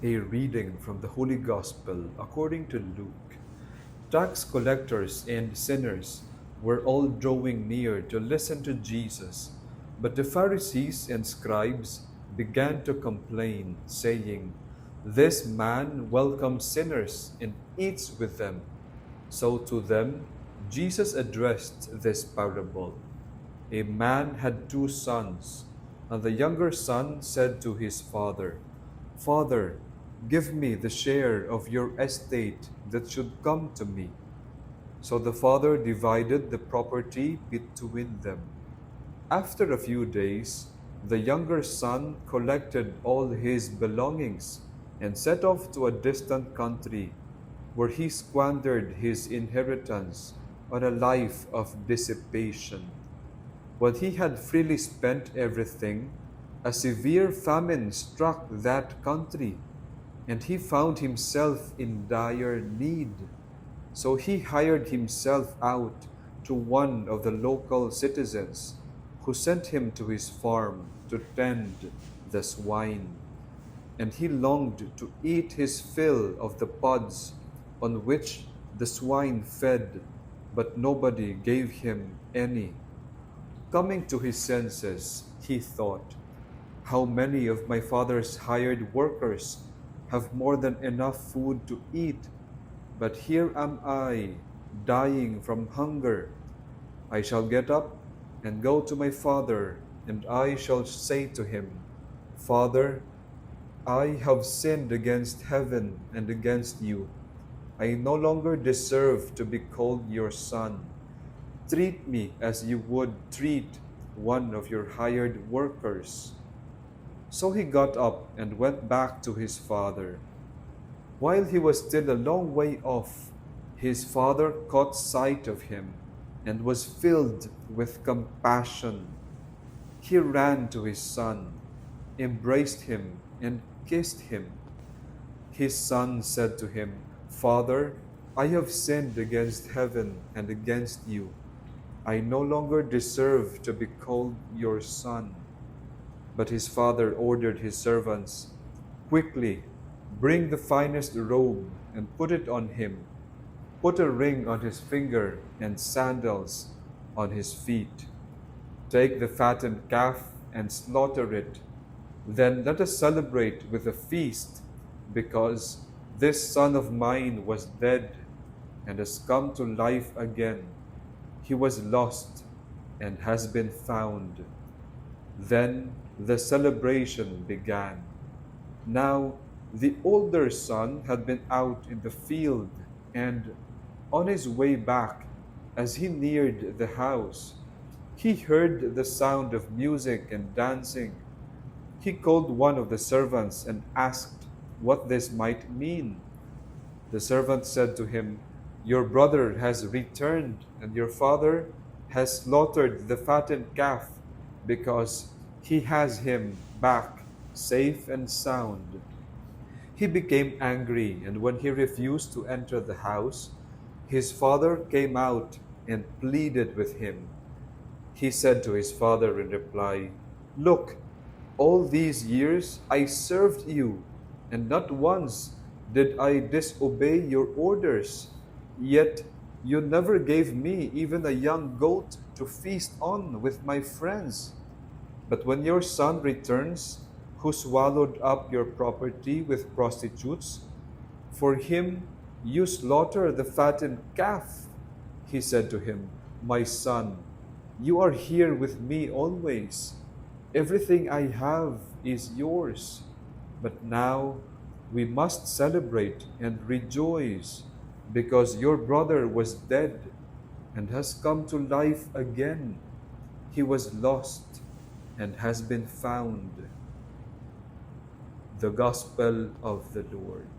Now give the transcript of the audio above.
A reading from the Holy Gospel according to Luke. Tax collectors and sinners were all drawing near to listen to Jesus, but the Pharisees and scribes began to complain, saying, "This man welcomes sinners and eats with them." So to them Jesus addressed this parable. A man had two sons, and the younger son said to his father, "Father, give me the share of your estate that should come to me." So the father divided the property between them. After a few days, the younger son collected all his belongings and set off to a distant country, where he squandered his inheritance on a life of dissipation. When he had freely spent everything, a severe famine struck that country, and he found himself in dire need. So he hired himself out to one of the local citizens, who sent him to his farm to tend the swine. And he longed to eat his fill of the pods on which the swine fed, but nobody gave him any. Coming to his senses, he thought, "How many of my father's hired workers have more than enough food to eat, but here am I, dying from hunger. I shall get up and go to my father, and I shall say to him, 'Father, I have sinned against heaven and against you. I no longer deserve to be called your son. Treat me as you would treat one of your hired workers.'" So he got up and went back to his father. While he was still a long way off, his father caught sight of him and was filled with compassion. He ran to his son, embraced him, and kissed him. His son said to him, "Father, I have sinned against heaven and against you. I no longer deserve to be called your son." But his father ordered his servants, "Quickly, bring the finest robe and put it on him. Put a ring on his finger and sandals on his feet. Take the fattened calf and slaughter it. Then let us celebrate with a feast, because this son of mine was dead and has come to life again. He was lost and has been found." Then the celebration began. Now the older son had been out in the field, and on his way back, as he neared the house, he heard the sound of music and dancing. He called one of the servants and asked what this might mean. The servant said to him, "Your brother has returned, and your father has slaughtered the fattened calf, because he has him back safe and sound." He became angry, and when he refused to enter the house, his father came out and pleaded with him. He said to his father in reply, "Look, all these years I served you, and not once did I disobey your orders. Yet you never gave me even a young goat to feast on with my friends. But when your son returns, who swallowed up your property with prostitutes, for him you slaughter the fattened calf." He said to him, "My son, you are here with me always. Everything I have is yours. But now we must celebrate and rejoice, because your brother was dead and has come to life again. He was lost and has been found." The Gospel of the Lord.